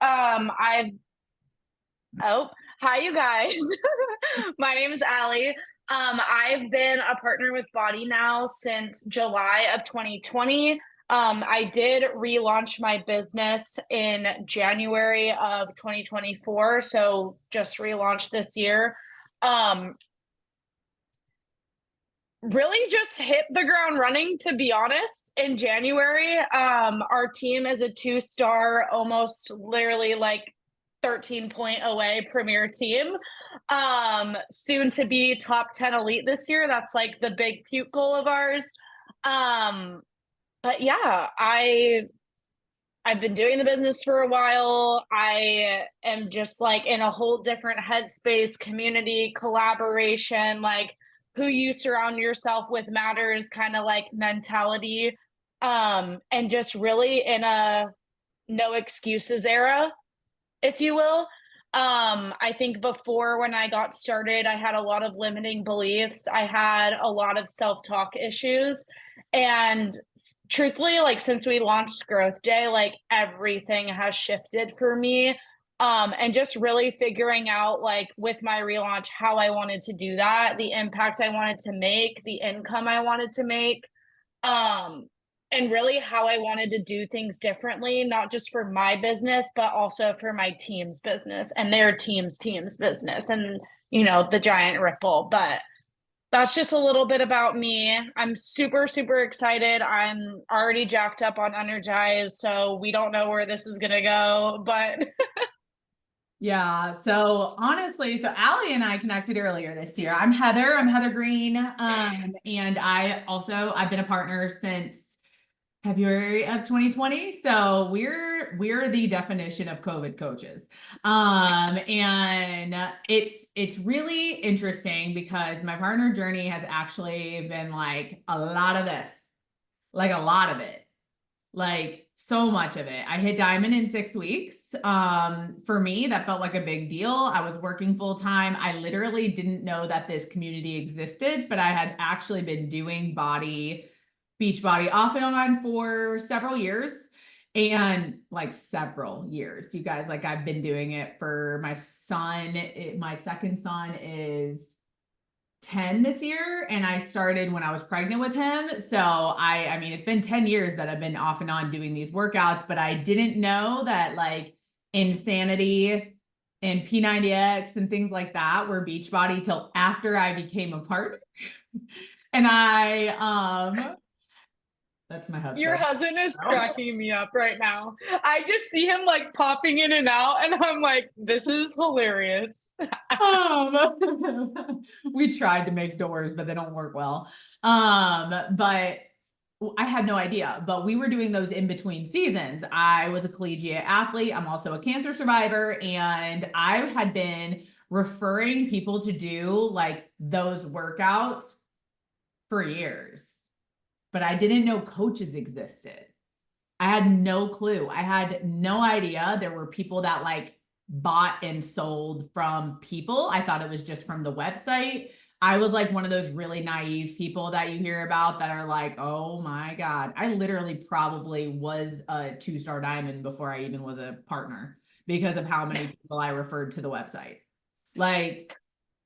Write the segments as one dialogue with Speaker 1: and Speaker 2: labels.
Speaker 1: I've oh, hi you guys. My name is Allie. I've been a partner with Body now since July of 2020. I did relaunch my business in January of 2024, so just relaunched this year. Um, Really just hit the ground running, to be honest, in January. Our team is a two-star, almost literally like 13-point away premier team. Soon to be top 10 elite this year. That's like the big puke goal of ours. Um, but yeah, I've been doing the business for a while. I am just like in a whole different headspace, community, collaboration, like who you surround yourself with matters kind of like mentality. And just really in a no excuses era, if you will. I think before when I got started, I had a lot of limiting beliefs. I had a lot of self-talk issues. And truthfully, like since we launched Growth Day, like everything has shifted for me. And just really figuring out like with my relaunch how I wanted to do that, the impact I wanted to make, the income I wanted to make. Um, and really how I wanted to do things differently, not just for my business, but also for my team's business and their team's business and, the giant ripple. But that's just a little bit about me. I'm super, super excited. I'm already jacked up on Energize, so we don't know where this is going to go, but
Speaker 2: Yeah. So honestly, so Allie and I connected earlier this year. I'm Heather. I'm Heather Green. And I've been a partner since February of 2020. So we're the definition of COVID coaches. And it's really interesting because my partner journey has actually been like a lot of this, like a lot of it. Like so much of it. I hit diamond in 6 weeks. For me, that felt like a big deal. I was working full time. I literally didn't know that this community existed, but I had actually been doing beach body off and on for several years. And like several years, you guys, like I've been doing it for my son. My second son is 10 this year, and I started when I was pregnant with him. So I mean it's been 10 years that I've been off and on doing these workouts, but I didn't know that like Insanity and P90X and things like that were Beachbody till after I became a partner. And that's my
Speaker 1: your
Speaker 2: husband.
Speaker 1: husband is cracking me up right now. I just see him like popping in and out, and I'm like, this is hilarious.
Speaker 2: We tried to make doors, but they don't work well. But I had no idea, but we were doing those in between seasons. I was a collegiate athlete. I'm also a cancer survivor. And I had been referring people to do like those workouts for years, but I didn't know coaches existed. I had no clue. I had no idea there were people that like bought and sold from people. I thought it was just from the website. I was like one of those really naive people that you hear about that are like, oh my God. I literally probably was a two-star diamond before I even was a partner because of how many people I referred to the website. Like,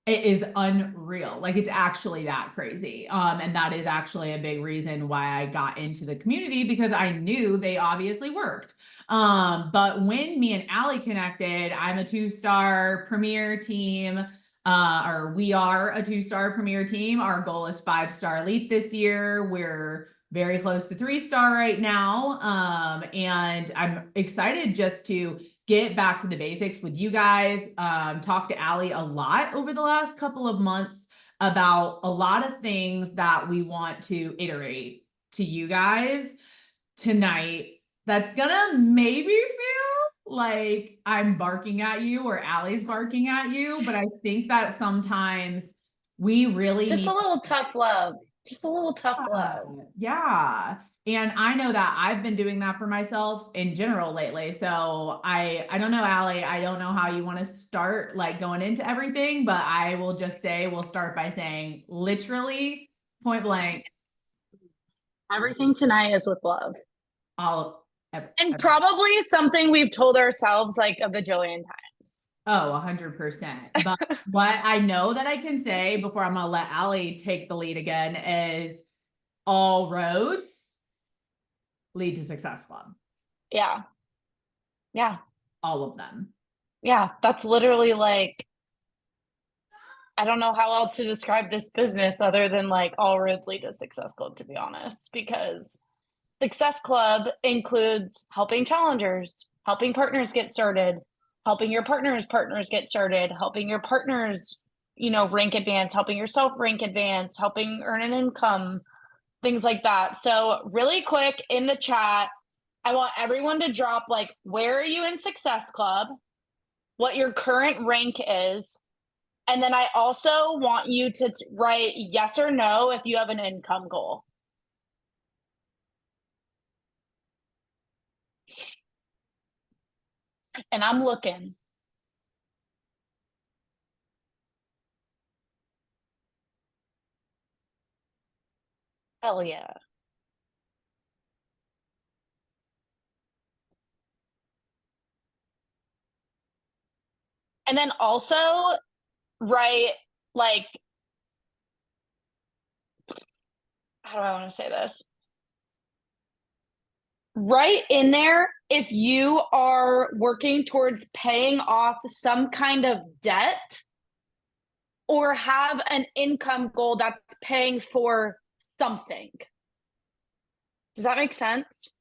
Speaker 2: it is unreal. Like it's actually that crazy. And that is actually a big reason why I got into the community because I knew they obviously worked. But when me and Allie connected, I'm a two-star premier team. Or we are a two-star premier team. Our goal is 5-star elite this year. We're very close to 3-star right now. And I'm excited just to get back to the basics with you guys. Talk to Allie a lot over the last couple of months about a lot of things that we want to iterate to you guys tonight. That's gonna maybe feel like I'm barking at you or Allie's barking at you, but I think that sometimes we really
Speaker 1: Just a
Speaker 2: need.
Speaker 1: little tough love. Just a little tough love.
Speaker 2: Yeah. And I know that I've been doing that for myself in general lately. So I don't know, Allie, I don't know how you want to start like going into everything, but I will just say we'll start by saying literally point blank,
Speaker 1: Everything tonight is with love.
Speaker 2: all
Speaker 1: And probably something we've told ourselves like a bajillion times.
Speaker 2: Oh, 100%. But what I know that I can say before I'm gonna let Allie take the lead again is all roads lead to Success Club.
Speaker 1: Yeah. Yeah.
Speaker 2: All of them.
Speaker 1: Yeah. That's literally like, I don't know how else to describe this business other than like all roads lead to Success Club, to be honest, because Success Club includes helping challengers, helping partners get started, helping your partners get started, helping your partners, rank advance, helping yourself rank advance, helping earn an income, things like that. So, really quick in the chat, I want everyone to drop like, where are you in Success Club? What your current rank is. And then I also want you to write yes or no if you have an income goal. And I'm looking. Hell yeah. And then also write like, how do I want to say this? Right in there, if you are working towards paying off some kind of debt or have an income goal that's paying for something. Does that make sense?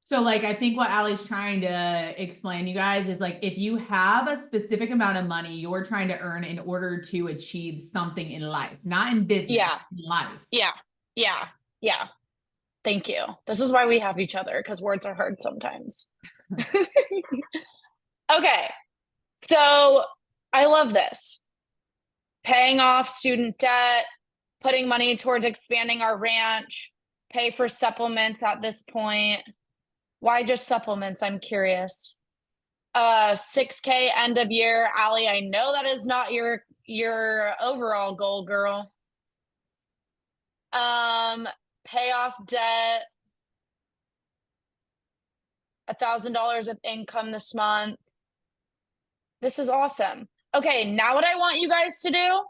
Speaker 2: So like I think what Allie's trying to explain you guys is like if you have a specific amount of money you're trying to earn in order to achieve something in life, not in business,
Speaker 1: Yeah.
Speaker 2: in life.
Speaker 1: Yeah. Yeah. Yeah. Thank you. This is why we have each other, because words are hard sometimes. Okay. So I love this. Paying off student debt, putting money towards expanding our ranch, pay for supplements at this point. Why just supplements? I'm curious. 6K end of year. Allie, I know that is not your overall goal, girl. Pay off debt, $1,000 of income this month. This is awesome. Okay, now what I want you guys to do,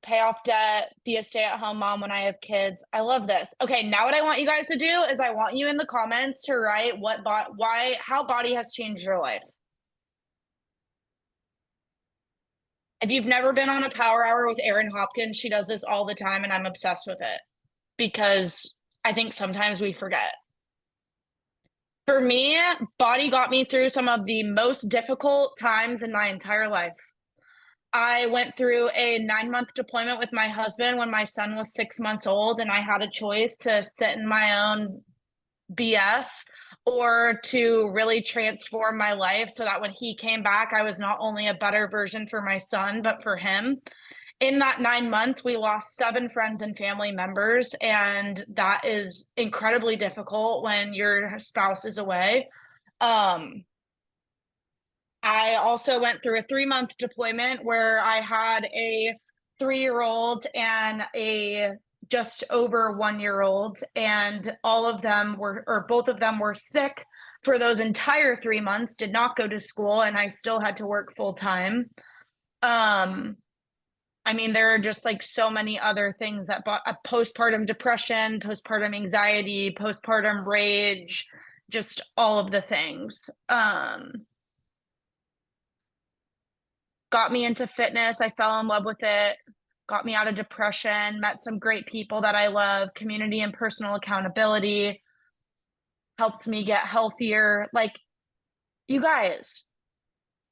Speaker 1: pay off debt, be a stay-at-home mom when I have kids. I love this. Okay, now what I want you guys to do is I want you in the comments to write how body has changed your life. If you've never been on a power hour with Erin Hopkins, she does this all the time and I'm obsessed with it because I think sometimes we forget. For me, body got me through some of the most difficult times in my entire life. I went through a 9-month deployment with my husband when my son was 6 months old, and I had a choice to sit in my own BS or to really transform my life so that when he came back, I was not only a better version for my son, but for him. In that 9 months, we lost 7 friends and family members, and that is incredibly difficult when your spouse is away. I also went through a 3-month deployment where I had a 3-year-old and a just over 1-year-old, and all of them were, or both of them were sick for those entire 3 months, did not go to school, and I still had to work full time. I mean, there are just like so many other things that postpartum depression, postpartum anxiety, postpartum rage, just all of the things. Got me into fitness. I fell in love with it, got me out of depression, met some great people that I love, community and personal accountability, helped me get healthier. Like, you guys,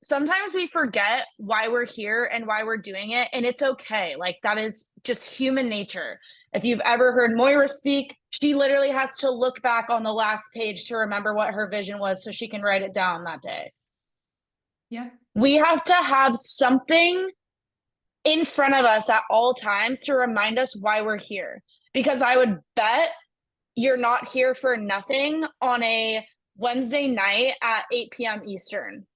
Speaker 1: sometimes we forget why we're here and why we're doing it, and it's okay. Like, that is just human nature. If you've ever heard Moira speak, she literally has to look back on the last page to remember what her vision was so she can write it down that day.
Speaker 2: Yeah.
Speaker 1: We have to have something in front of us at all times to remind us why we're here. Because I would bet you're not here for nothing on a Wednesday night at 8 p.m. Eastern.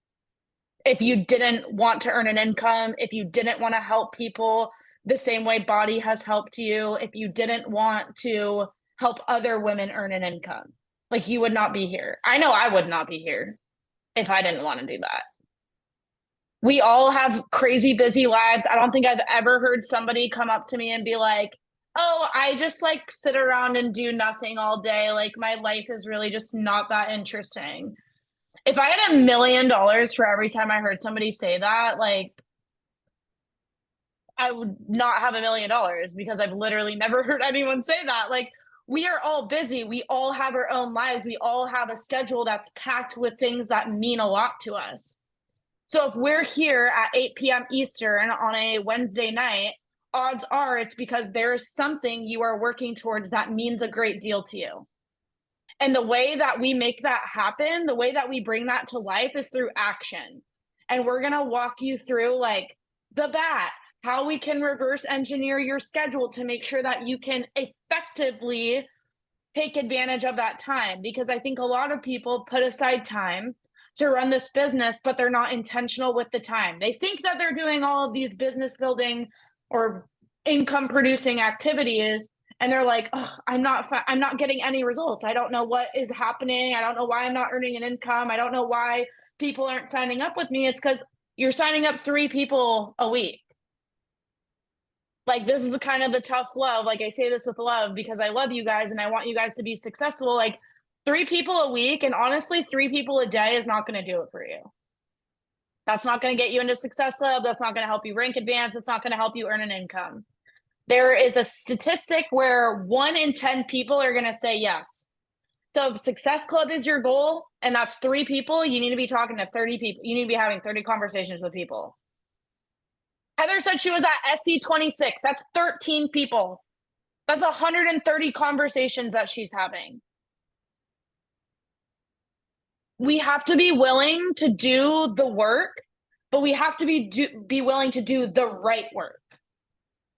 Speaker 1: If you didn't want to earn an income, if you didn't want to help people, the same way Body has helped you if you didn't want to help other women earn an income. Like you would not be here. I know I would not be here if I didn't want to do that. We all have crazy busy lives. I don't think I've ever heard somebody come up to me and be like, "Oh, I just like sit around and do nothing all day. Like my life is really just not that interesting." If I had $1 million for every time I heard somebody say that, like I would not have $1 million because I've literally never heard anyone say that. Like, we are all busy. We all have our own lives. We all have a schedule that's packed with things that mean a lot to us. So if we're here at 8 p.m. Eastern on a Wednesday night, odds are it's because there's something you are working towards that means a great deal to you. And the way that we make that happen, the way that we bring that to life is through action. And we're going to walk you through like the bat, how we can reverse engineer your schedule to make sure that you can effectively take advantage of that time. Because I think a lot of people put aside time to run this business, but they're not intentional with the time. They think that they're doing all of these business building or income producing activities, and they're like, oh, I'm not getting any results. I don't know what is happening. I don't know why I'm not earning an income. I don't know why people aren't signing up with me. It's because you're signing up 3 people a week. Like this is the kind of the tough love. Like I say this with love because I love you guys and I want you guys to be successful. Like 3 people a week, and honestly, 3 people a day is not going to do it for you. That's not going to get you into Success Lab. That's not going to help you rank advance. It's not going to help you earn an income. There is a statistic where 1 in 10 people are going to say yes. So if Success Club is your goal, and that's 3 people, you need to be talking to 30 people. You need to be having 30 conversations with people. Heather said she was at SC26. That's 13 people. That's 130 conversations that she's having. We have to be willing to do the work, but we have to be willing to do the right work.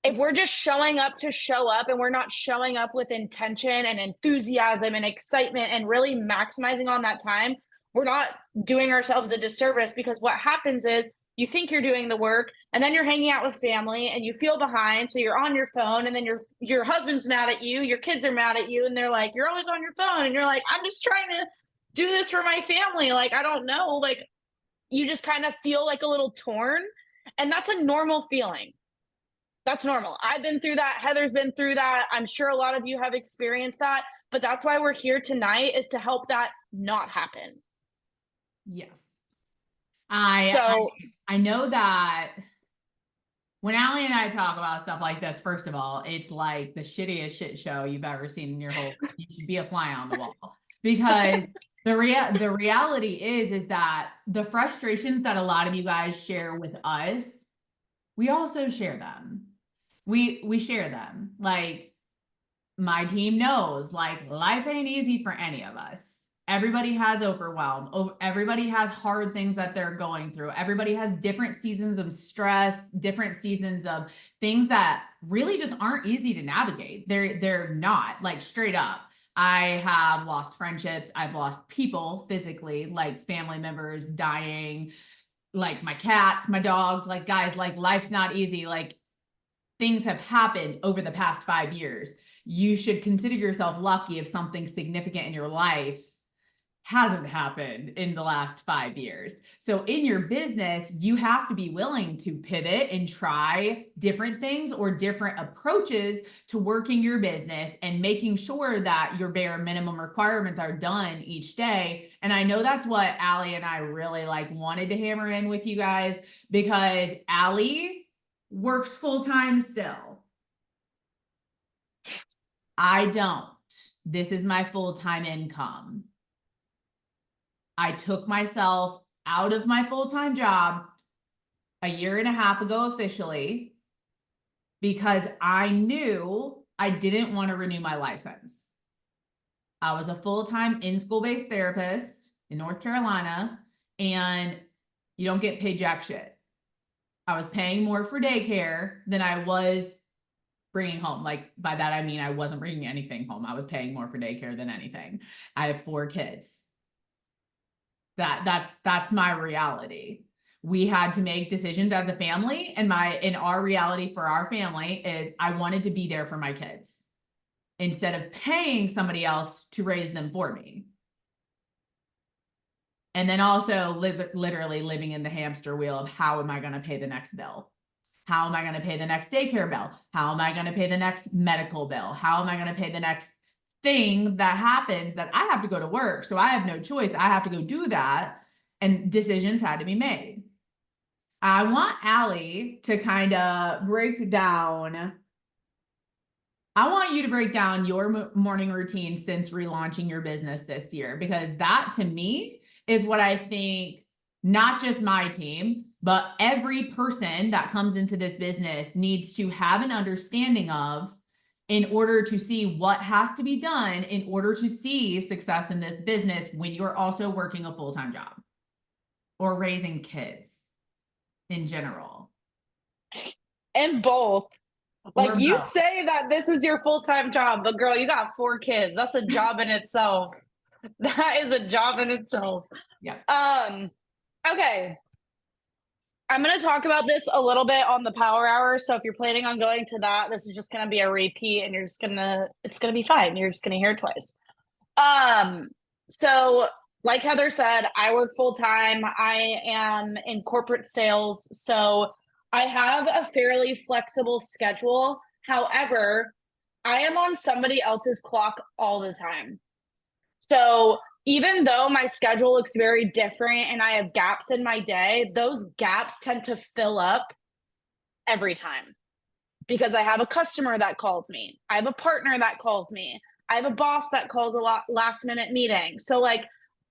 Speaker 1: If we're just showing up to show up and we're not showing up with intention and enthusiasm and excitement and really maximizing on that time, we're not doing ourselves a disservice, because what happens is you think you're doing the work and then you're hanging out with family and you feel behind. So you're on your phone, and then your husband's mad at you, your kids are mad at you, and they're like, you're always on your phone. And you're like, I'm just trying to do this for my family. Like, I don't know. Like, you just kind of feel like a little torn. And that's a normal feeling. That's normal. I've been through that. Heather's been through that. I'm sure a lot of you have experienced that. But that's why we're here tonight, is to help that not happen.
Speaker 2: Yes. I know that when Allie and I talk about stuff like this, first of all, it's like the shittiest shit show you've ever seen in your whole life. You should be a fly on the wall, because the reality is that the frustrations that a lot of you guys share with us, we also share them. We share them. Like, my team knows, like, life ain't easy for any of us. Everybody has overwhelm. Everybody has hard things that they're going through. Everybody has different seasons of stress, different seasons of things that really just aren't easy to navigate. They're not, like, straight up. I have lost friendships. I've lost people physically, like family members dying, like my cats, my dogs, like, guys, like, life's not easy. Like, things have happened over the past 5 years. You should consider yourself lucky if something significant in your life hasn't happened in the last 5 years. So in your business, you have to be willing to pivot and try different things or different approaches to working your business and making sure that your bare minimum requirements are done each day. And I know that's what Allie and I really wanted to hammer in with you guys, because Allie works full-time still. I don't. This is my full-time income. I took myself out of my full-time job a year and a half ago officially, because I knew I didn't want to renew my license. I was a full-time in-school-based therapist in North Carolina, and you don't get paid jack shit. I was paying more for daycare than I was bringing home. Like, by that, I mean, I wasn't bringing anything home. I was paying more for daycare than anything. I have 4 kids. That's my reality. we had to make decisions as a family. And in our reality for our family is I wanted to be there for my kids instead of paying somebody else to raise them for me. And then also literally living in the hamster wheel of how am I going to pay the next bill? How am I going to pay the next daycare bill? How am I going to pay the next medical bill? How am I going to pay the next thing that happens that I have to go to work? So I have no choice. I have to go do that. And decisions had to be made. I want Allie to kind of break down. I want you to break down your morning routine since relaunching your business this year, because that to me is what I think not just my team, but every person that comes into this business needs to have an understanding of in order to see what has to be done in order to see success in this business when you're also working a full-time job or raising kids in general.
Speaker 1: And both. Like, you
Speaker 2: both.
Speaker 1: say that this is your full-time job, but girl, you got 4 kids. That's a job in itself. That is a job in itself.
Speaker 2: Yeah.
Speaker 1: Okay. I'm going to talk about this a little bit on the Power Hour. So if you're planning on going to that, this is just going to be a repeat and it's going to be fine. You're just going to hear it twice. So like Heather said, I work full time. I am in corporate sales. So I have a fairly flexible schedule. However, I am on somebody else's clock all the time. So even though my schedule looks very different and I have gaps in my day, those gaps tend to fill up every time because I have a customer that calls me. I have a partner that calls me. I have a boss that calls a lot last minute meeting. So like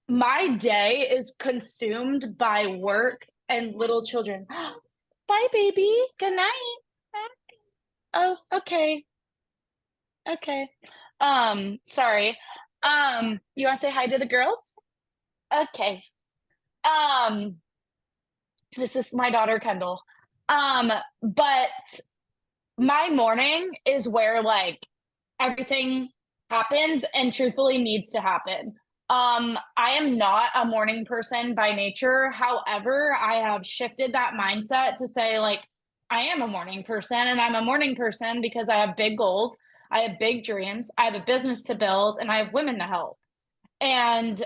Speaker 1: my day is consumed by work and little children. Bye, baby. Good night. Oh, okay. Okay. Sorry. You want to say hi to the girls? Okay. This is my daughter, Kendall. But my morning is where like everything happens and truthfully needs to happen. I am not a morning person by nature. However, I have shifted that mindset to say like I am a morning person and I'm a morning person because I have big goals. I have big dreams. I have a business to build and I have women to help. And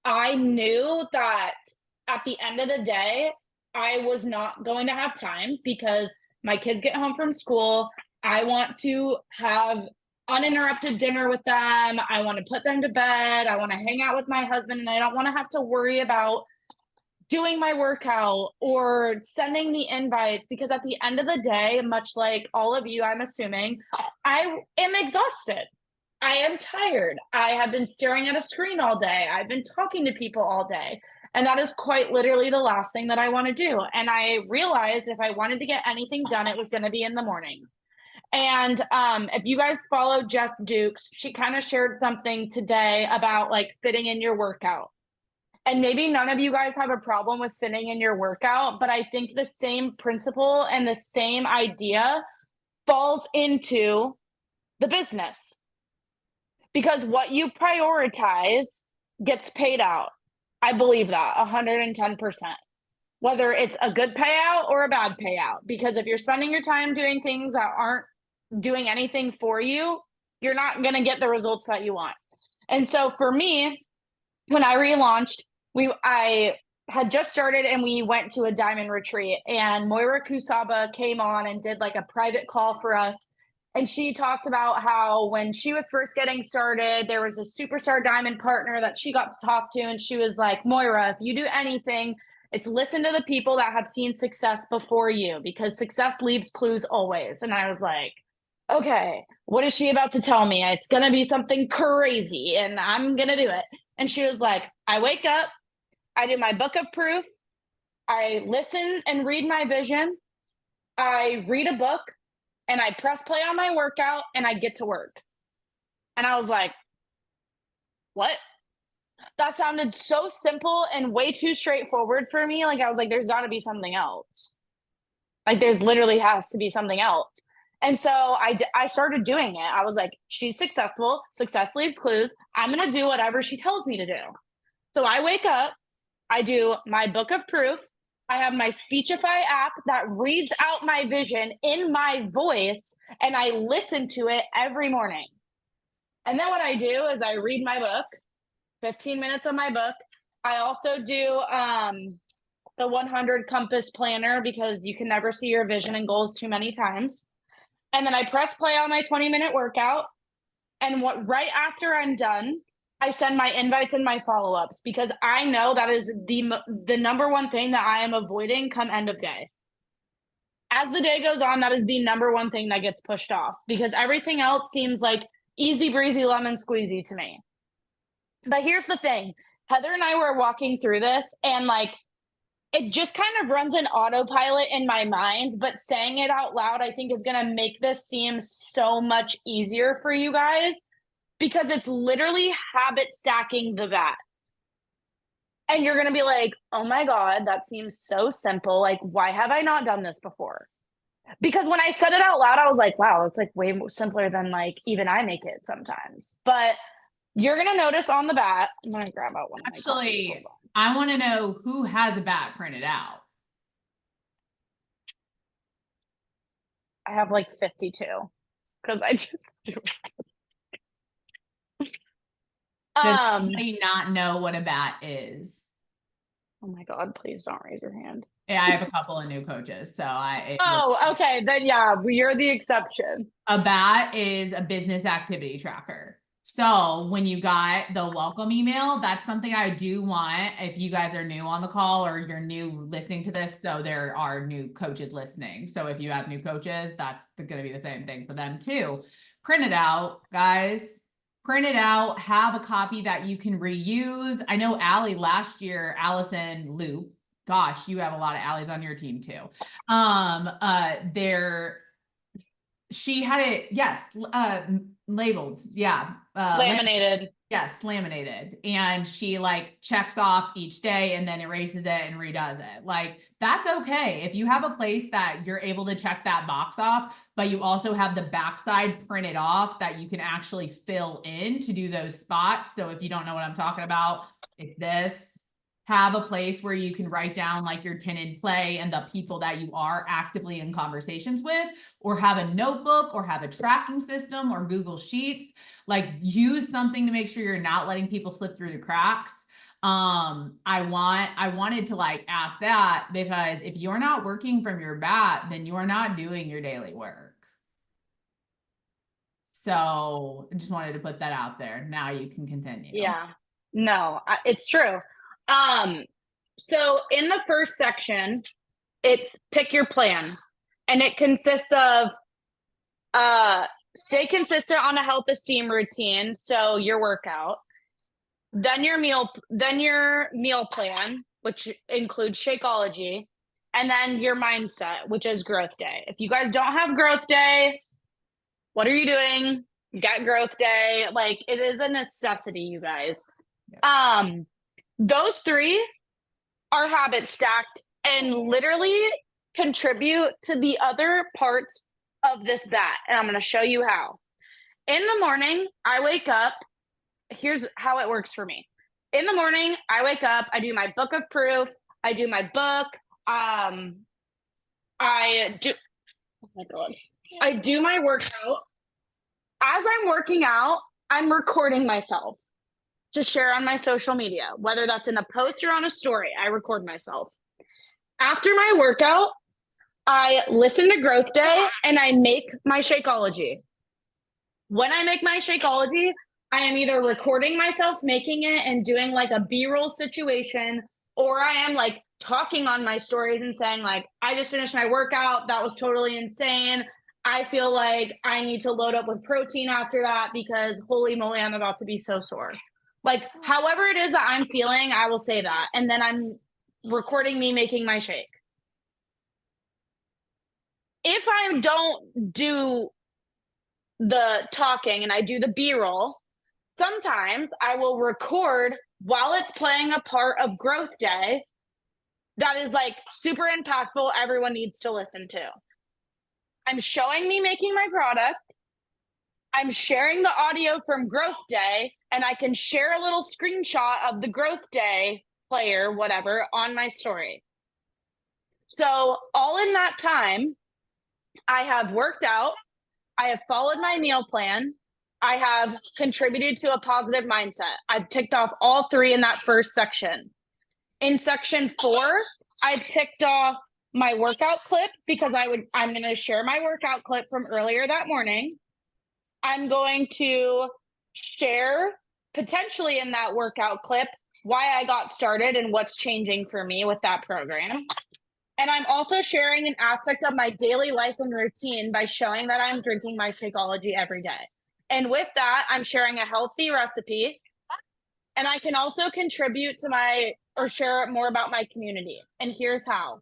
Speaker 1: I knew that at the end of the day, I was not going to have time because my kids get home from school. I want to have uninterrupted dinner with them. I want to put them to bed. I want to hang out with my husband, and I don't want to have to worry about doing my workout or sending the invites because at the end of the day, much like all of you, I'm assuming, I am exhausted. I am tired. I have been staring at a screen all day. I've been talking to people all day. And that is quite literally the last thing that I want to do. And I realized if I wanted to get anything done, it was going to be in the morning. And if you guys follow Jess Dukes, she kind of shared something today about like fitting in your workout. And maybe none of you guys have a problem with fitting in your workout, but I think the same principle and the same idea falls into the business. Because what you prioritize gets paid out. I believe that 110%. Whether it's a good payout or a bad payout. Because if you're spending your time doing things that aren't doing anything for you, you're not going to get the results that you want. And so for me, when I relaunched, I had just started and we went to a diamond retreat, and Moira Kusaba came on and did like a private call for us. And she talked about how when she was first getting started, there was a superstar diamond partner that she got to talk to. And she was like, Moira, if you do anything, it's listen to the people that have seen success before you, because success leaves clues always. And I was like, okay, what is she about to tell me? It's going to be something crazy and I'm going to do it. And she was like, I wake up, I do my book of proof, I listen and read my vision, I read a book, and I press play on my workout and I get to work. And I was like, what? That sounded so simple and way too straightforward for me. Like, I was like, there's got to be something else. Like, there's literally has to be something else. And so I started doing it. I was like, she's successful. Success leaves clues. I'm going to do whatever she tells me to do. So I wake up, I do my book of proof, I have my Speechify app that reads out my vision in my voice, and I listen to it every morning. And then what I do is I read my book, 15 minutes of my book. I also do the 100 Compass Planner because you can never see your vision and goals too many times. And then I press play on my 20-minute workout. And right after I'm done, I send my invites and my follow-ups because I know that is the number one thing that I am avoiding come end of day. As the day goes on, that is the number one thing that gets pushed off because everything else seems like easy breezy lemon squeezy to me. But here's the thing. Heather and I were walking through this and like it just kind of runs an autopilot in my mind, but saying it out loud, I think is going to make this seem so much easier for you guys because it's literally habit stacking the VAT. And you're going to be like, oh my God, that seems so simple. Like, why have I not done this before? Because when I said it out loud, I was like, wow, it's like way more simpler than like even I make it sometimes. But you're going to notice on the VAT, I'm going to grab out one of my copies.
Speaker 2: Actually, I want to know who has a bat printed out.
Speaker 1: I have like 52 because I just do it.
Speaker 2: Does anybody not know what a bat is?
Speaker 1: Oh my God, please don't raise your hand.
Speaker 2: Yeah, I have a couple of new coaches, so
Speaker 1: okay, then yeah, you're the exception.
Speaker 2: A bat is a business activity tracker. So when you got the welcome email, that's something I do want if you guys are new on the call or you're new listening to this. So there are new coaches listening. So if you have new coaches, that's going to be the same thing for them too. Print it out, guys. Print it out. Have a copy that you can reuse. I know Allie last year, Allison Loop. Gosh, you have a lot of Allies on your team too. She had it, yes, labeled, yeah.
Speaker 1: Laminated.
Speaker 2: Yes, laminated. And she like checks off each day and then erases it and redoes it. Like, that's okay. If you have a place that you're able to check that box off, but you also have the backside printed off that you can actually fill in to do those spots. So if you don't know what I'm talking about, it's this. Have a place where you can write down like your 10 in play and the people that you are actively in conversations with, or have a notebook or have a tracking system or Google Sheets. Like, use something to make sure you're not letting people slip through the cracks. I wanted to like ask that because if you're not working from your bat, then you're not doing your daily work. So I just wanted to put that out there. Now you can continue.
Speaker 1: Yeah, no, it's true. So in the first section, it's pick your plan, and it consists of stay consistent on a health esteem routine, so your workout, then your meal plan, which includes Shakeology, and then your mindset, which is growth day. If you guys don't have growth day, what are you doing? Get growth day. Like, it is a necessity, you guys. Yeah. Those three are habit stacked and literally contribute to the other parts of this bat. And I'm going to show you how. In the morning, I wake up. Here's how it works for me. In the morning, I wake up, I do my book of proof, I do my book. I do my workout. As I'm working out, I'm recording myself to share on my social media, whether that's in a post or on a story. I record myself. After my workout, I listen to Growth Day and I make my Shakeology. When I make my Shakeology, I am either recording myself making it and doing like a B-roll situation, or I am like talking on my stories and saying like, I just finished my workout. That was totally insane. I feel like I need to load up with protein after that because holy moly, I'm about to be so sore. Like, however it is that I'm feeling, I will say that. And then I'm recording me making my shake. If I don't do the talking and I do the B-roll, sometimes I will record while it's playing a part of Growth Day that is like super impactful, everyone needs to listen to. I'm showing me making my product. I'm sharing the audio from Growth Day, and I can share a little screenshot of the Growth Day player, whatever, on my story. So all in that time, I have worked out, I have followed my meal plan, I have contributed to a positive mindset. I've ticked off all three in that first section. In section 4, I've ticked off my workout clip because I'm going to share my workout clip from earlier that morning. I'm going to share potentially in that workout clip why I got started and what's changing for me with that program. And I'm also sharing an aspect of my daily life and routine by showing that I'm drinking my Shakeology every day. And with that, I'm sharing a healthy recipe. And I can also contribute to or share more about my community. And here's how.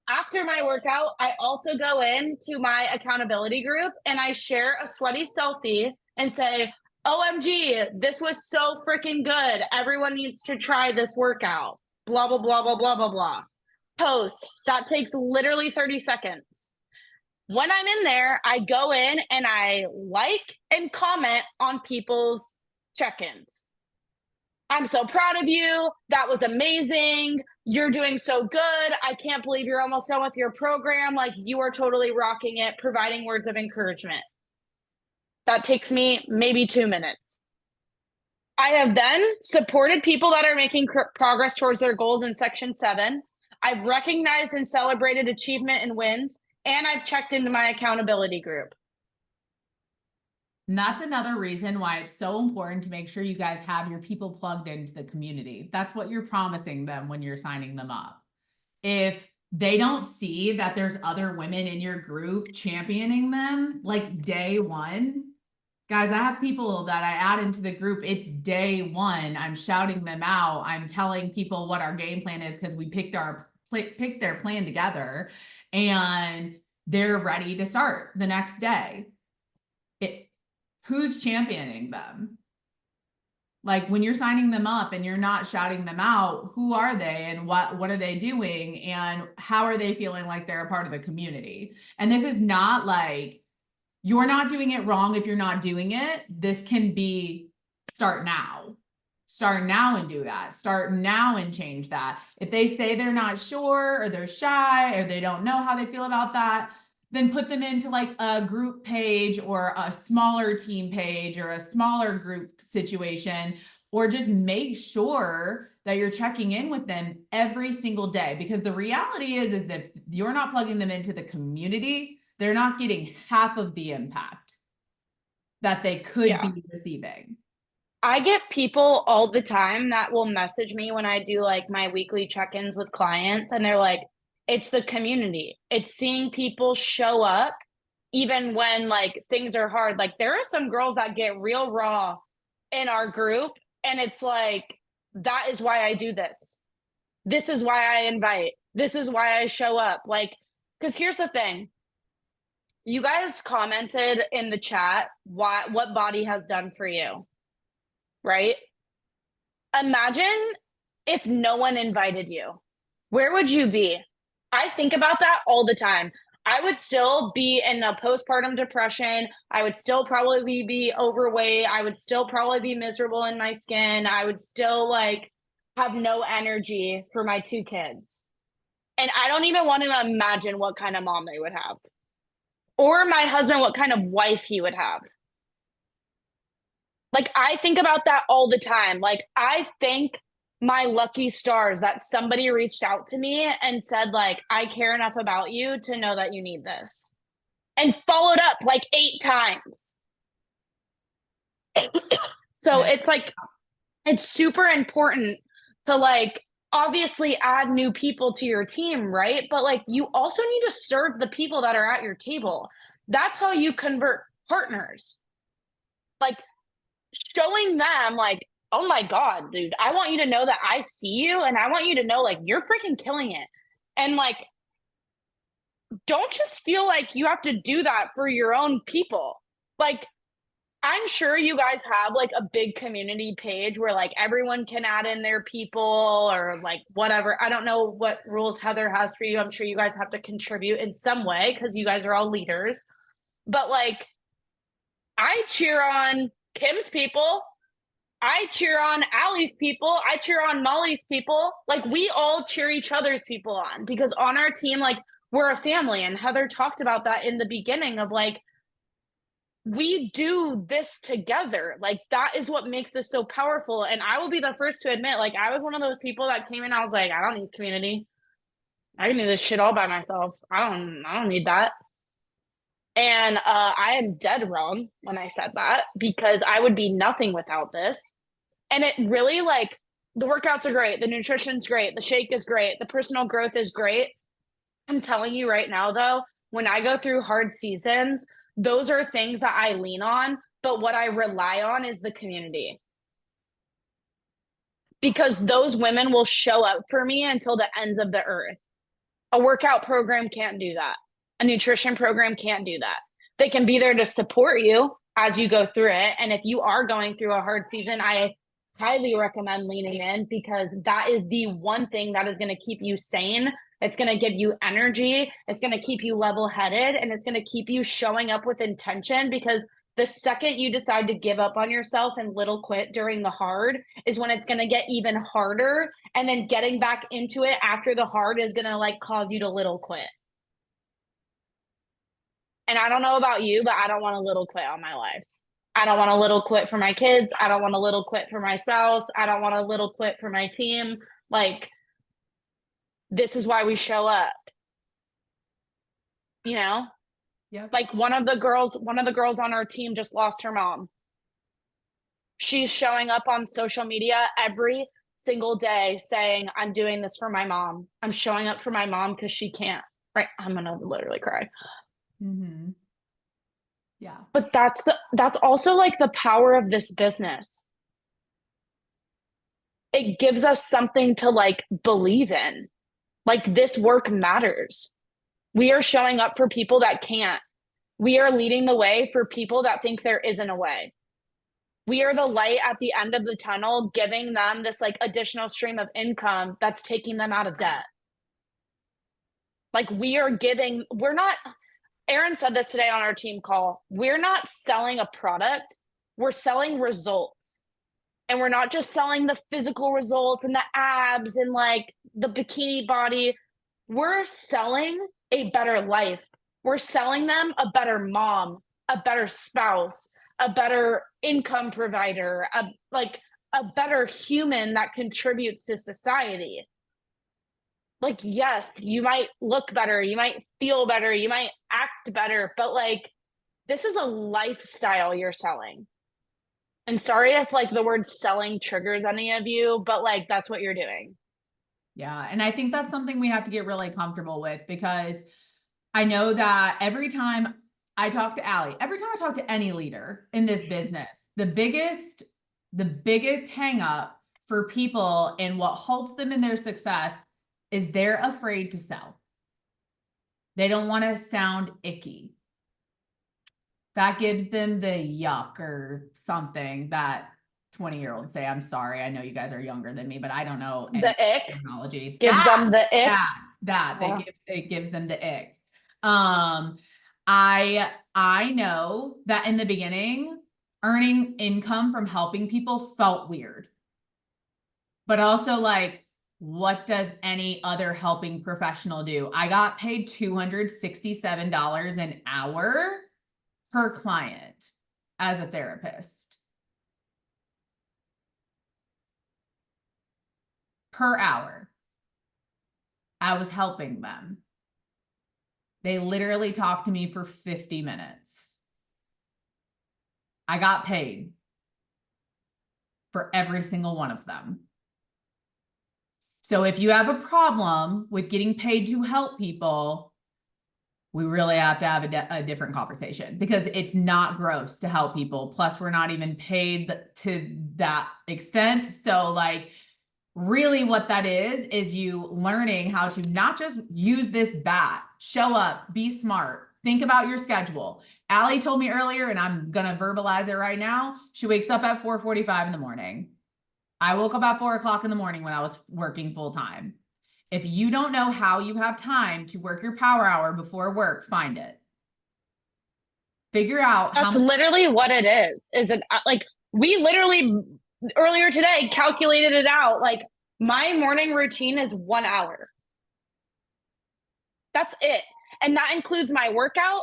Speaker 1: After my workout, I also go into my accountability group and I share a sweaty selfie and say, OMG, this was so freaking good. Everyone needs to try this workout. Blah, blah, blah, blah, blah, blah, blah. Post. That takes literally 30 seconds. When I'm in there, I go in and I like and comment on people's check-ins. I'm so proud of you. That was amazing. You're doing so good. I can't believe you're almost done with your program. Like, you are totally rocking it, providing words of encouragement. That takes me maybe 2 minutes. I have then supported people that are making progress towards their goals in section 7. I've recognized and celebrated achievement and wins, and I've checked into my accountability group.
Speaker 2: And that's another reason why it's so important to make sure you guys have your people plugged into the community. That's what you're promising them when you're signing them up. If they don't see that there's other women in your group championing them, like day one, guys, I have people that I add into the group. It's day one. I'm shouting them out. I'm telling people what our game plan is because we picked their plan together, and they're ready to start the next day. Who's championing them? Like, when you're signing them up and you're not shouting them out, who are they and what are they doing and how are they feeling like they're a part of the community? And this is not like, you're not doing it wrong if you're not doing it. This can be start now and do that. Start now and change that. If they say they're not sure or they're shy or they don't know how they feel about that, then put them into like a group page or a smaller team page or a smaller group situation, or just make sure that you're checking in with them every single day. Because the reality is that if you're not plugging them into the community, they're not getting half of the impact that they could be receiving.
Speaker 1: I get people all the time that will message me when I do like my weekly check-ins with clients, and they're like, it's the community. It's seeing people show up even when like things are hard. Like, there are some girls that get real raw in our group, and it's like, that is why I do this. This is why I invite. This is why I show up. Like, because here's the thing. You guys commented in the chat what body has done for you, right? Imagine if no one invited you. Where would you be? I think about that all the time. I would still be in a postpartum depression. I would still probably be overweight. I would still probably be miserable in my skin. I would still like have no energy for my 2 kids. And I don't even want to imagine what kind of mom they would have. Or my husband, what kind of wife he would have. Like, I think about that all the time. Like, I think my lucky stars that somebody reached out to me and said, like, I care enough about you to know that you need this. And followed up like 8 times. So it's like, it's super important to like, obviously add new people to your team, right? But like, you also need to serve the people that are at your table. That's how you convert partners. Like, showing them like, oh my God, dude, I want you to know that I see you, and I want you to know like you're freaking killing it. And like, don't just feel like you have to do that for your own people. Like, I'm sure you guys have like a big community page where like everyone can add in their people or like whatever. I don't know what rules Heather has for you. I'm sure you guys have to contribute in some way because you guys are all leaders. But like, I cheer on Kim's people. I cheer on Allie's people. I cheer on Molly's people. Like, we all cheer each other's people on because on our team, like, we're a family. And Heather talked about that in the beginning of like, we do this together. Like, that is what makes this so powerful. And I will be the first to admit, like, I was one of those people that came in, I was like, I don't need community. I can do this shit all by myself. I don't need that. And I am dead wrong when I said that because I would be nothing without this. And it really, like, the workouts are great, the nutrition's great, the shake is great, the personal growth is great. I'm telling you right now, though, when I go through hard seasons, those are things that I lean on. But what I rely on is the community because those women will show up for me until the ends of the earth. A workout program can't do that. A nutrition program can't do that. They can be there to support you as you go through it. And if you are going through a hard season, I highly recommend leaning in because that is the one thing that is going to keep you sane. It's going to give you energy. It's going to keep you level headed and it's going to keep you showing up with intention because the second you decide to give up on yourself and little quit during the hard is when it's going to get even harder. And then getting back into it after the hard is going to like cause you to little quit. And I don't know about you, but I don't want a little quit on my life. I don't want a little quit for my kids. I don't want a little quit for my spouse. I don't want a little quit for my team. Like, this is why we show up. You know?
Speaker 2: Yeah.
Speaker 1: Like one of the girls on our team just lost her mom. She's showing up on social media every single day saying, I'm doing this for my mom. I'm showing up for my mom because she can't. Right. I'm gonna literally cry.
Speaker 2: Mm-hmm. Yeah.
Speaker 1: But that's also like the power of this business. It gives us something to like believe in. Like this work matters. We are showing up for people that can't. We are leading the way for people that think there isn't a way. We are the light at the end of the tunnel, giving them this like additional stream of income that's taking them out of debt. Like we're not, Aaron said this today on our team call. We're not selling a product, we're selling results. And we're not just selling the physical results and the abs and like the bikini body. We're selling a better life. We're selling them a better mom, a better spouse, a better income provider, a better human that contributes to society. Like, yes, you might look better, you might feel better, you might act better, but like, this is a lifestyle you're selling. And sorry if like the word selling triggers any of you, but like, that's what you're doing.
Speaker 2: Yeah. And I think that's something we have to get really comfortable with because I know that every time I talk to Allie, every time I talk to any leader in this business, the biggest hang up for people and what halts them in their success is they're afraid to sell. They don't want to sound icky. That gives them the yuck or something that 20-year-olds say. I'm sorry. I know you guys are younger than me, but I don't know
Speaker 1: The ick
Speaker 2: technology.
Speaker 1: gives them the ick.
Speaker 2: Yeah. It gives them the ick. I know that in the beginning, earning income from helping people felt weird. But also like, what does any other helping professional do? I got paid $267 an hour per client as a therapist. Per hour. I was helping them. They literally talked to me for 50 minutes. I got paid for every single one of them. So if you have a problem with getting paid to help people, we really have to have a different conversation because it's not gross to help people. Plus, we're not even paid to that extent. So like, really what that is you learning how to not just use this bat, show up, be smart, think about your schedule. Allie told me earlier, and I'm going to verbalize it right now. She wakes up at 4:45 in the morning. I woke up at 4 o'clock in the morning when I was working full time. If you don't know how you have time to work your power hour before work, find it. Figure out
Speaker 1: That's literally what it is. Is it like we literally earlier today, calculated it out. Like my morning routine is 1 hour. That's it. And that includes my workout.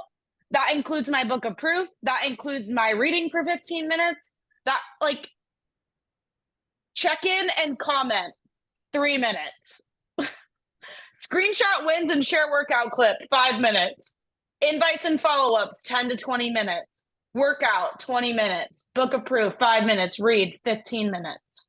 Speaker 1: That includes my book of proof. That includes my reading for 15 minutes. That like check in and comment 3 minutes. Screenshot wins and share workout clip 5 minutes. Invites and follow ups 10 to 20 minutes. Workout 20 minutes. Book of proof 5 minutes. Read 15 minutes.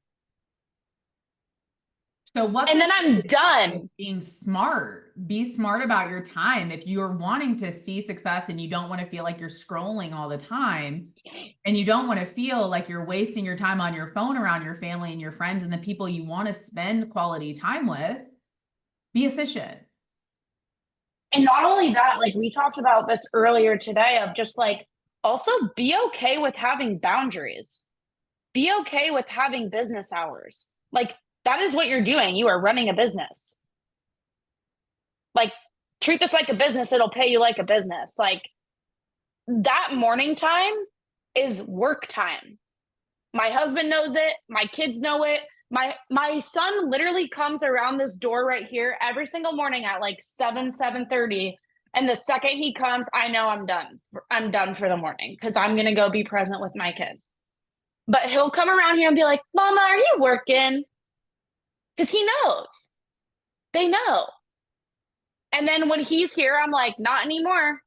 Speaker 2: So what's
Speaker 1: And then I'm done.
Speaker 2: Being smart. Be smart about your time. If you're wanting to see success and you don't want to feel like you're scrolling all the time, and you don't want to feel like you're wasting your time on your phone around your family and your friends and the people you want to spend quality time with, be efficient.
Speaker 1: And not only that, like we talked about this earlier today, of just like also be okay with having boundaries. Be okay with having business hours. Like that is what you're doing. You are running a business. Like treat this like a business, it'll pay you like a business. Like that morning time is work time. My husband knows it, my kids know it. My son literally comes around this door right here every single morning at like 7:30. And the second he comes, I know I'm done. I'm done for the morning because I'm gonna go be present with my kid. But he'll come around here and be like, Mama, are you working? Because he knows. They know. And then when he's here, I'm like, not anymore.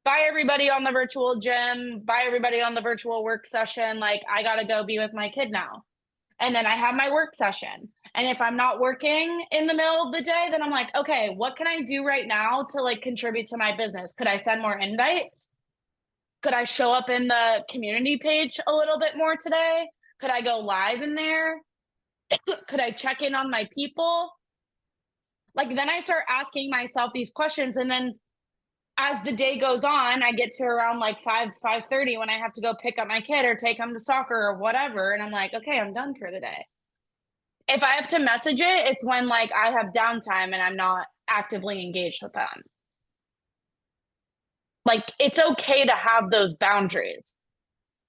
Speaker 1: Bye, everybody on the virtual gym. Bye, everybody on the virtual work session. Like, I got to go be with my kid now. And then I have my work session. And if I'm not working in the middle of the day, then I'm like, okay, what can I do right now to like contribute to my business? Could I send more invites? Could I show up in the community page a little bit more today? Could I go live in there? Could I check in on my people? Like then I start asking myself these questions, and then as the day goes on, I get to around like 5:30 when I have to go pick up my kid or take him to soccer or whatever, and I'm like, okay, I'm done for the day. If I have to message it, it's when like I have downtime and I'm not actively engaged with them. Like it's okay to have those boundaries.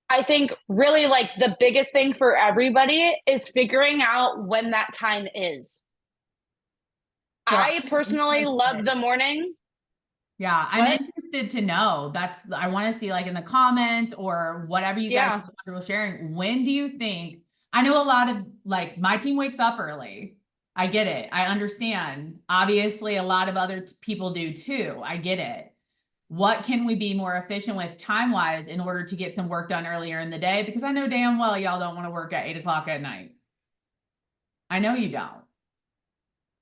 Speaker 1: I think really like the biggest thing for everybody is figuring out when that time is.
Speaker 2: So
Speaker 1: I personally love the morning.
Speaker 2: Yeah, I'm interested to know. I want to see like in the comments or whatever you guys are comfortable sharing. When do you think? I know a lot of like my team wakes up early. I get it. I understand. Obviously, a lot of other people do too. I get it. What can we be more efficient with time-wise in order to get some work done earlier in the day? Because I know damn well y'all don't want to work at 8 o'clock at night. I know you don't.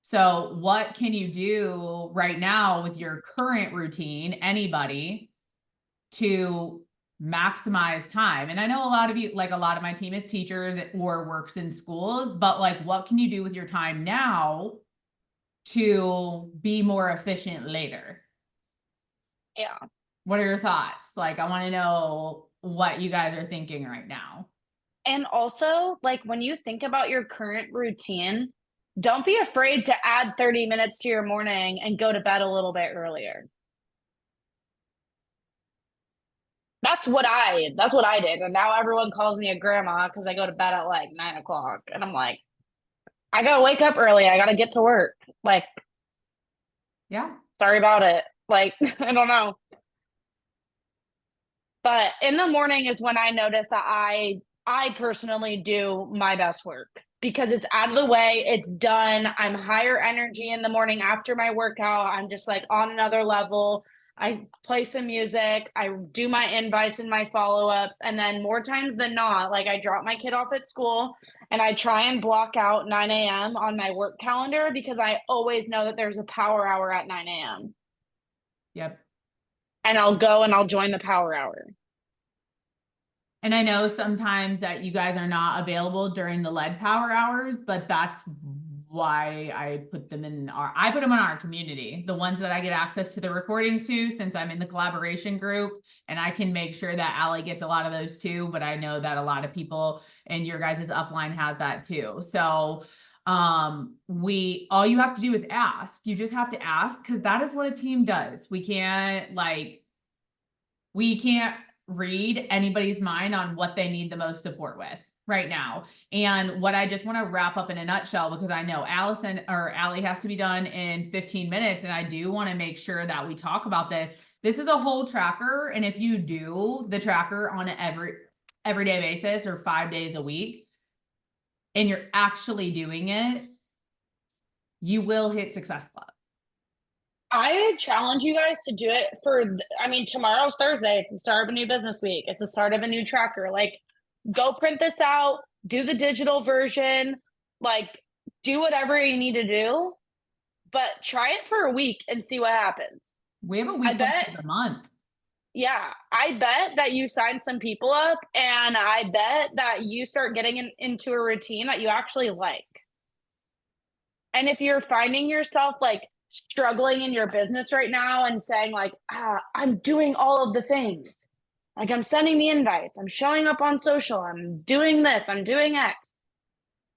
Speaker 2: So what can you do right now with your current routine, anybody, to maximize time? And I know a lot of you, like a lot of my team is teachers or works in schools, but like what can you do with your time now to be more efficient later?
Speaker 1: Yeah.
Speaker 2: What are your thoughts? Like, I want to know what you guys are thinking right now.
Speaker 1: And also, like when you think about your current routine, don't be afraid to add 30 minutes to your morning and go to bed a little bit earlier. That's what I did. And now everyone calls me a grandma because I go to bed at like 9 o'clock. And I'm like, I gotta wake up early. I gotta get to work. Like,
Speaker 2: yeah,
Speaker 1: sorry about it. Like, I don't know. But in the morning is when I notice that I personally do my best work because it's out of the way, it's done. I'm higher energy in the morning after my workout. I'm just like on another level. I play some music, I do my invites and my follow-ups, and then more times than not, like I drop my kid off at school and I try and block out 9 a.m. on my work calendar because I always know that there's a power hour at 9 a.m.
Speaker 2: Yep.
Speaker 1: And I'll go and I'll join the power hour.
Speaker 2: And I know sometimes that you guys are not available during the lead power hours, but that's why I put them in our community, the ones that I get access to the recordings to, since I'm in the collaboration group, and I can make sure that Allie gets a lot of those too. But I know that a lot of people in your guys' upline has that too. So all you have to do is ask. You just have to ask, because that is what a team does. We can't read anybody's mind on what they need the most support with, right now. And what I just want to wrap up in a nutshell, because I know Allie has to be done in 15 minutes. And I do want to make sure that we talk about this. This is a whole tracker. And if you do the tracker on an everyday basis or 5 days a week, and you're actually doing it, you will hit Success Club.
Speaker 1: I challenge you guys to do it I mean, tomorrow's Thursday. It's the start of a new business week. It's the start of a new tracker. Like, go print this out, do the digital version, like, do whatever you need to do, but try it for a week and see what happens.
Speaker 2: We have a week of the month.
Speaker 1: Yeah, I bet that you sign some people up, and I bet that you start getting into a routine that you actually like. And if you're finding yourself like struggling in your business right now and saying like, I'm doing all of the things, like I'm sending the invites, I'm showing up on social, I'm doing this, I'm doing X.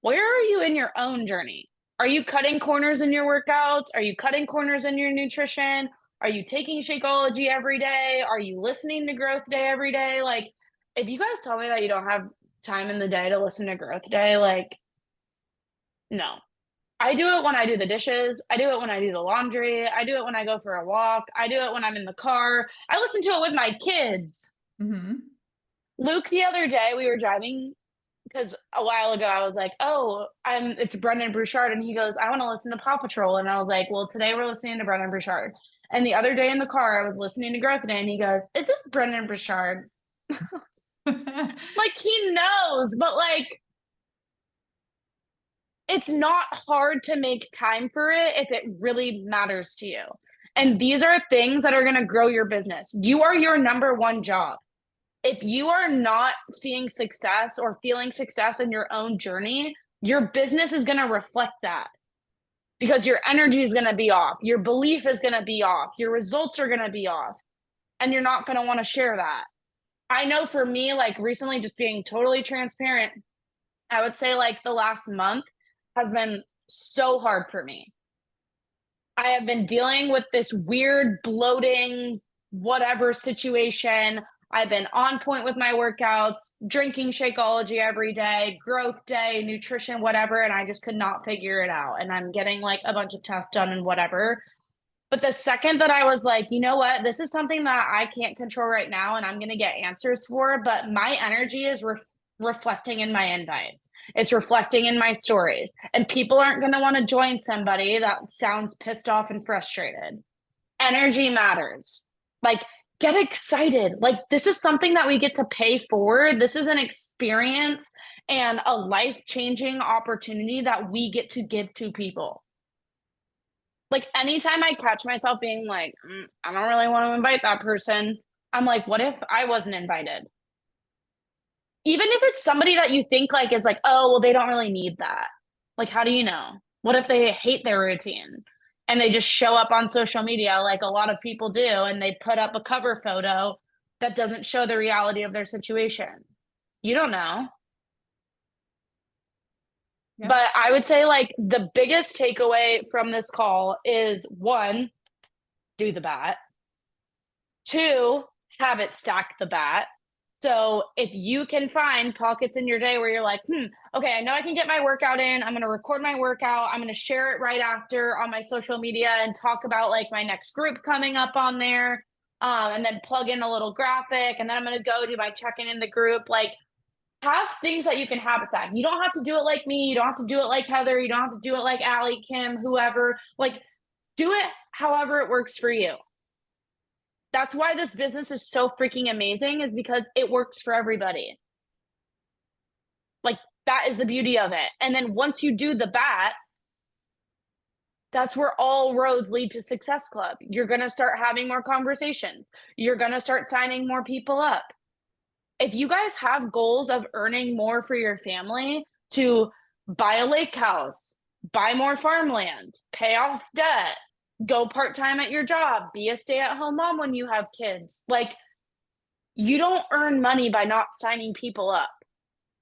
Speaker 1: Where are you in your own journey? Are you cutting corners in your workouts? Are you cutting corners in your nutrition? Are you taking Shakeology every day? Are you listening to Growth Day every day? Like, if you guys tell me that you don't have time in the day to listen to Growth Day, like, no. I do it when I do the dishes. I do it when I do the laundry. I do it when I go for a walk. I do it when I'm in the car. I listen to it with my kids.
Speaker 2: Mm-hmm.
Speaker 1: Luke, the other day, we were driving because a while ago I was like, "Oh, it's Brendan Bouchard," and he goes, "I want to listen to Paw Patrol," and I was like, "Well, today we're listening to Brendan Bouchard." And the other day in the car, I was listening to Growth Day, and he goes, "Is it Brendan Bouchard?" Like, he knows, but like, it's not hard to make time for it if it really matters to you. And these are things that are going to grow your business. You are your number one job. If you are not seeing success or feeling success in your own journey, your business is going to reflect that because your energy is going to be off. Your belief is going to be off. Your results are going to be off. And you're not going to want to share that. I know for me, like recently, just being totally transparent, I would say like the last month has been so hard for me. I have been dealing with this weird bloating, whatever situation. I've been on point with my workouts, drinking Shakeology every day, growth day, nutrition, whatever. And I just could not figure it out. And I'm getting like a bunch of tests done and whatever. But the second that I was like, you know what, this is something that I can't control right now and I'm going to get answers for, but my energy is reflecting in my invites. It's reflecting in my stories. And people aren't going to want to join somebody that sounds pissed off and frustrated. Energy matters. Like, get excited. Like, this is something that we get to pay for. This is an experience and a life-changing opportunity that we get to give to people. Like, anytime I catch myself being like, I don't really want to invite that person, I'm like, what if I wasn't invited? Even if it's somebody that you think like is like, oh, well, they don't really need that. Like, how do you know? What if they hate their routine and they just show up on social media like a lot of people do and they put up a cover photo that doesn't show the reality of their situation? You don't know.
Speaker 2: Yeah.
Speaker 1: But I would say like the biggest takeaway from this call is one, do the bat. Two, have it stack the bat. So if you can find pockets in your day where you're like, okay, I know I can get my workout in. I'm going to record my workout. I'm going to share it right after on my social media and talk about like my next group coming up on there. And then plug in a little graphic. And then I'm going to go do my check-in in the group. Like, have things that you can have aside. You don't have to do it like me. You don't have to do it like Heather. You don't have to do it like Allie, Kim, whoever. Like, do it however it works for you. That's why this business is so freaking amazing, is because it works for everybody. Like, that is the beauty of it. And then once you do the bat, that's where all roads lead to Success Club. You're going to start having more conversations. You're going to start signing more people up. If you guys have goals of earning more for your family to buy a lake house, buy more farmland, pay off debt, go part-time at your job, be a stay-at-home mom when you have kids. Like, you don't earn money by not signing people up.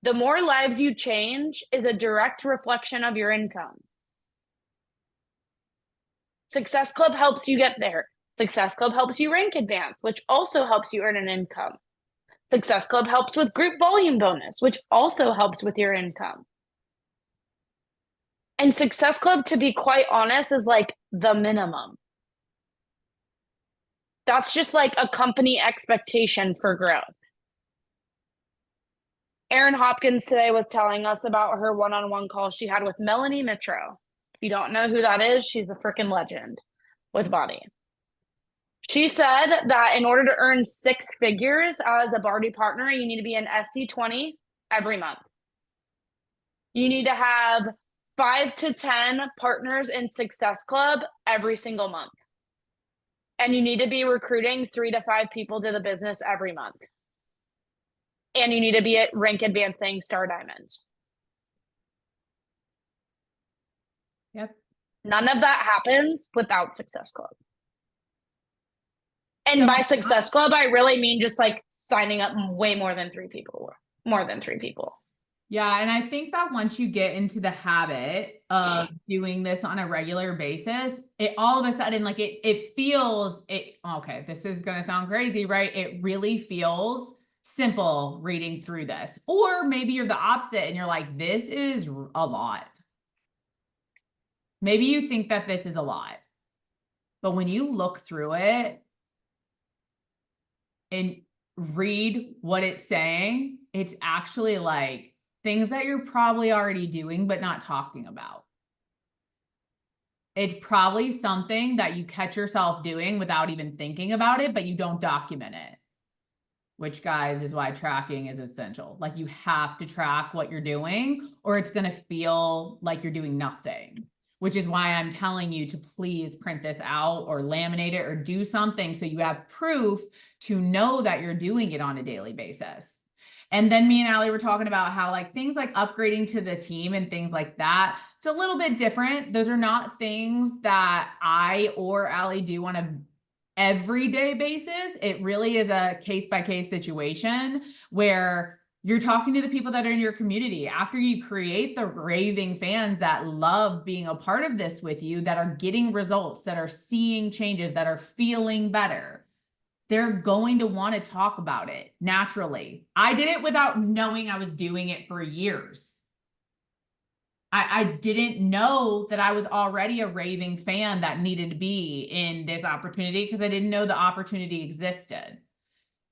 Speaker 1: The more lives you change is a direct reflection of your income. Success Club helps you get there. Success Club helps you rank advance, which also helps you earn an income. Success Club helps with group volume bonus, which also helps with your income. And Success Club, to be quite honest, is like the minimum. That's just like a company expectation for growth. Erin Hopkins today was telling us about her one-on-one call she had with Melanie Mitro. If you don't know who that is, she's a freaking legend with Body. She said that in order to earn 6 figures as a Body partner, you need to be an SC20 every month. You need to have 5 to 10 partners in Success Club every single month. And you need to be recruiting 3 to 5 people to the business every month. And you need to be at rank advancing Star Diamonds.
Speaker 2: Yep.
Speaker 1: None of that happens without Success Club. And
Speaker 2: So-
Speaker 1: by Success Club, I really mean just like signing up way more than 3 people. More than 3 people.
Speaker 2: Yeah, and I think that once you get into the habit of doing this on a regular basis, it all of a sudden, like it feels it. Okay, this is gonna sound crazy, right? It really feels simple reading through this. Or maybe you're the opposite and you're like, this is a lot. Maybe you think that this is a lot. But when you look through it and read what it's saying, it's actually like things that you're probably already doing, but not talking about. It's probably something that you catch yourself doing without even thinking about it, but you don't document it. Which, guys, is why tracking is essential. Like, you have to track what you're doing, or it's going to feel like you're doing nothing, which is why I'm telling you to please print this out or laminate it or do something so you have proof to know that you're doing it on a daily basis. And then me and Allie were talking about how like things like upgrading to the team and things like that, it's a little bit different. Those are not things that I or Allie do on a everyday basis. It really is a case-by-case situation where you're talking to the people that are in your community. After you create the raving fans that love being a part of this with you, that are getting results, that are seeing changes, that are feeling better, they're going to want to talk about it naturally. I did it without knowing I was doing it for years. I didn't know that I was already a raving fan that needed to be in this opportunity because I didn't know the opportunity existed.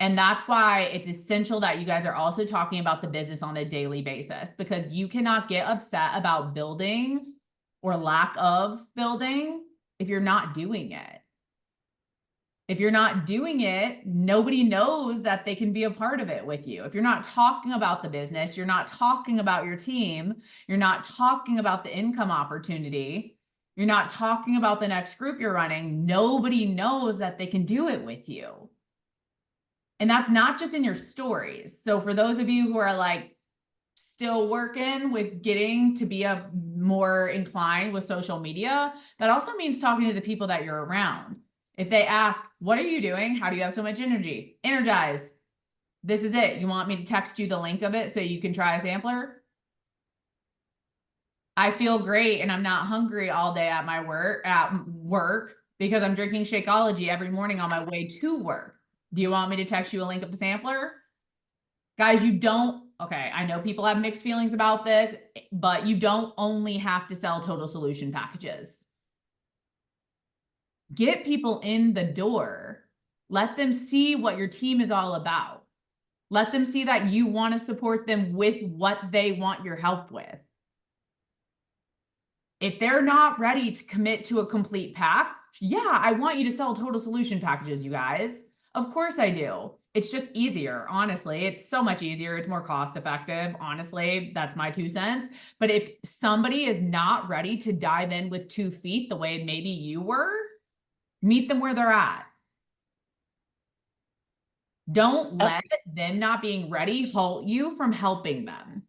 Speaker 2: And that's why it's essential that you guys are also talking about the business on a daily basis, because you cannot get upset about building or lack of building if you're not doing it. If you're not doing it, nobody knows that they can be a part of it with you. If you're not talking about the business, you're not talking about your team, you're not talking about the income opportunity, you're not talking about the next group you're running, nobody knows that they can do it with you. And that's not just in your stories. So for those of you who are like still working with getting to be a more inclined with social media, that also means talking to the people that you're around. If they ask, what are you doing? How do you have so much energy? Energize. This is it. You want me to text you the link of it so you can try a sampler? I feel great and I'm not hungry all day at my work because I'm drinking Shakeology every morning on my way to work. Do you want me to text you a link of the sampler? Guys, you don't, okay, I know people have mixed feelings about this, but you don't only have to sell total solution packages. Get people in the door. Let them see what your team is all about. Let them see that you want to support them with what they want your help with. If they're not ready to commit to a complete pack, yeah, I want you to sell total solution packages, you guys. Of course I do. It's just easier, honestly. It's so much easier. It's more cost effective. Honestly, that's my 2 cents. But if somebody is not ready to dive in with 2 feet the way maybe you were, meet them where they're at. Don't let them not being ready halt you from helping them.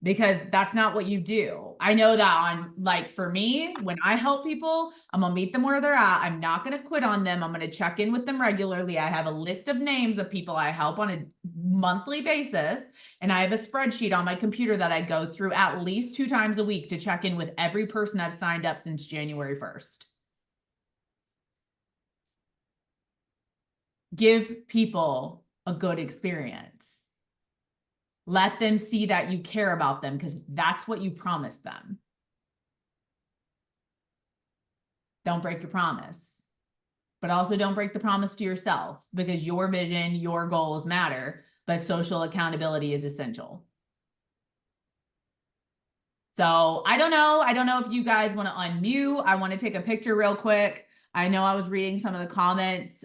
Speaker 2: Because that's not what you do. I know that on, like, for me, when I help people, I'm gonna meet them where they're at. I'm not gonna quit on them. I'm gonna check in with them regularly. I have a list of names of people I help on a monthly basis. And I have a spreadsheet on my computer that I go through at least 2 times a week to check in with every person I've signed up since January 1st. Give people a good experience. Let them see that you care about them because that's what you promised them. Don't break your promise, but also don't break the promise to yourself because your vision, your goals matter, but social accountability is essential. So I don't know. I don't know if you guys want to unmute. I want to take a picture real quick. I know I was reading some of the comments,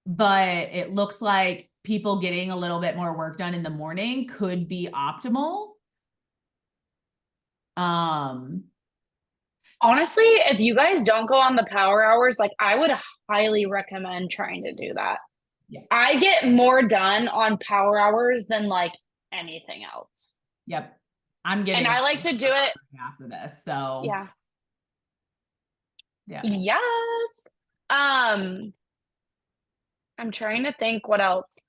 Speaker 2: but it looks like people getting a little bit more work done in the morning could be optimal.
Speaker 1: Honestly, if you guys don't go on the power hours, like I would highly recommend trying to do that.
Speaker 2: Yeah.
Speaker 1: I get more done on power hours than like anything else.
Speaker 2: Yep. I'm getting
Speaker 1: And I like to do it
Speaker 2: after this. So
Speaker 1: yeah.
Speaker 2: yeah.
Speaker 1: Yes. I'm trying to think what else.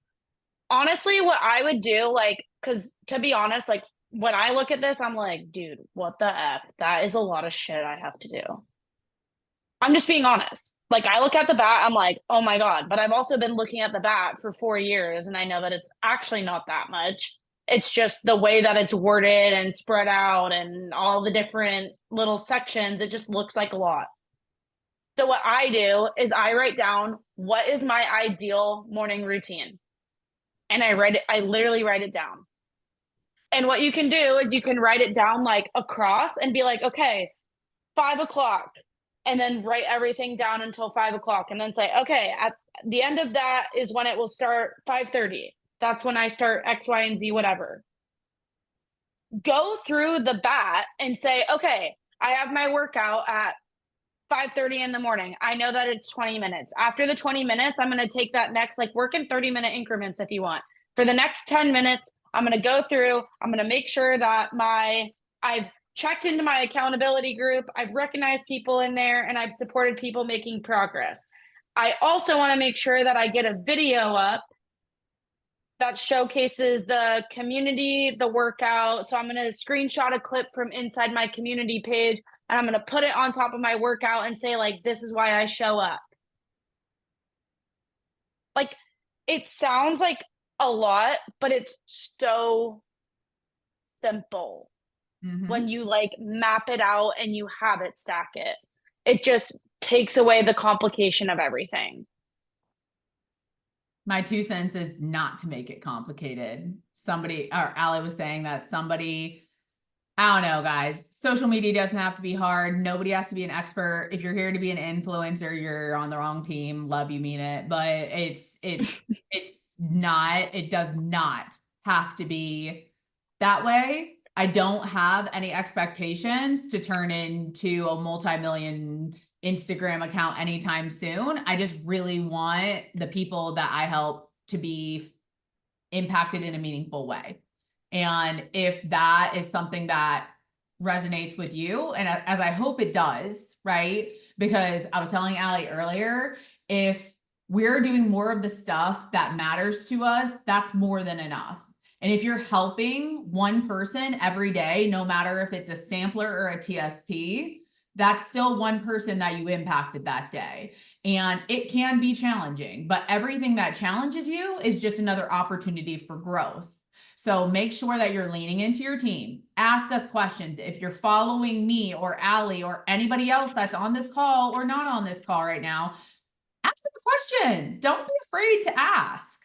Speaker 1: Honestly, what I would do, like, because to be honest, like when I look at this, I'm like, dude, what the F? That is a lot of shit I have to do. I'm just being honest. Like, I look at the bat, I'm like, oh my God. But I've also been looking at the bat for 4 years, and I know that it's actually not that much. It's just the way that it's worded and spread out and all the different little sections. It just looks like a lot. So, what I do is I write down what is my ideal morning routine. And I write it, I literally write it down. And what you can do is you can write it down like across and be like, okay, 5 o'clock, and then write everything down until 5 o'clock, and then say, okay, at the end of that is when it will start 5:30. That's when I start X, Y, and Z, whatever. Go through the bat and say, okay, I have my workout at 5:30 in the morning. I know that it's 20 minutes. After the 20 minutes, I'm going to take that next, like work in 30-minute increments if you want. For the next 10 minutes, I'm going to go through, I'm going to make sure that I've checked into my accountability group, I've recognized people in there, and I've supported people making progress. I also want to make sure that I get a video up that showcases the community, the workout. So I'm going to screenshot a clip from inside my community page, and I'm going to put it on top of my workout and say, like, this is why I show up. Like, it sounds like a lot, but it's so simple when you like map it out and you habit stack it. It just takes away the complication of everything.
Speaker 2: My 2 cents is not to make it complicated. Somebody, or Allie was saying that somebody, I don't know, guys, social media doesn't have to be hard. Nobody has to be an expert. If you're here to be an influencer, you're on the wrong team. Love you, mean it. But it's not, it does not have to be that way. I don't have any expectations to turn into a multi-million Instagram account anytime soon. I just really want the people that I help to be impacted in a meaningful way. And if that is something that resonates with you, and as I hope it does, right? Because I was telling Allie earlier, if we're doing more of the stuff that matters to us, that's more than enough. And if you're helping one person every day, no matter if it's a sampler or a TSP, that's still one person that you impacted that day. And it can be challenging, but everything that challenges you is just another opportunity for growth. So make sure that you're leaning into your team. Ask us questions. If you're following me or Allie or anybody else that's on this call or not on this call right now, ask them a question. Don't be afraid to ask.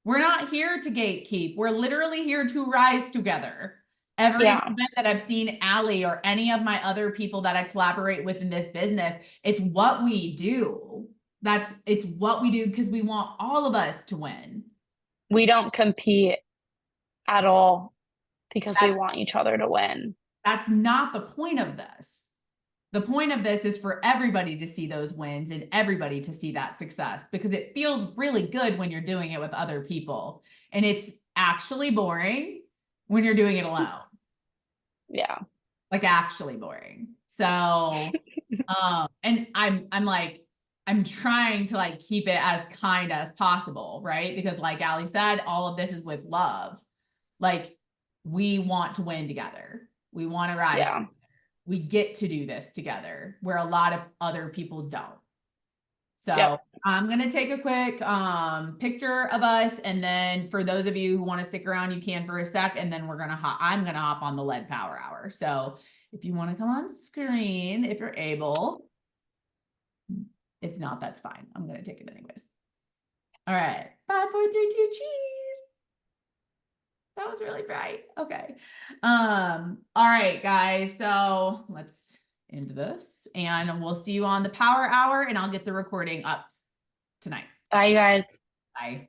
Speaker 2: We're not here to gatekeep. We're literally here to rise together. Every time that I've seen Allie or any of my other people that I collaborate with in this business, it's what we do. It's what we do because we want all of us to win.
Speaker 1: We don't compete at all because we want each other to win.
Speaker 2: That's not the point of this. The point of this is for everybody to see those wins and everybody to see that success because it feels really good when you're doing it with other people. And it's actually boring when you're doing it alone.
Speaker 1: Yeah.
Speaker 2: Like actually boring. So, and I'm trying to like keep it as kind as possible, right? Because like Allie said, all of this is with love. Like we want to win together. We want to rise.
Speaker 1: Yeah.
Speaker 2: We get to do this together where a lot of other people don't. So
Speaker 1: Yep.
Speaker 2: I'm going to take a quick picture of us. And then for those of you who want to stick around, you can for a sec. And then I'm going to hop on the lead power hour. So if you want to come on screen, if you're able, if not, that's fine. I'm going to take it anyways. All right. 5, 4, 3, 2, cheese. That was really bright. Okay. All right, guys. So let's end this and we'll see you on the power hour and I'll get the recording up tonight.
Speaker 1: Bye, you guys.
Speaker 2: Bye.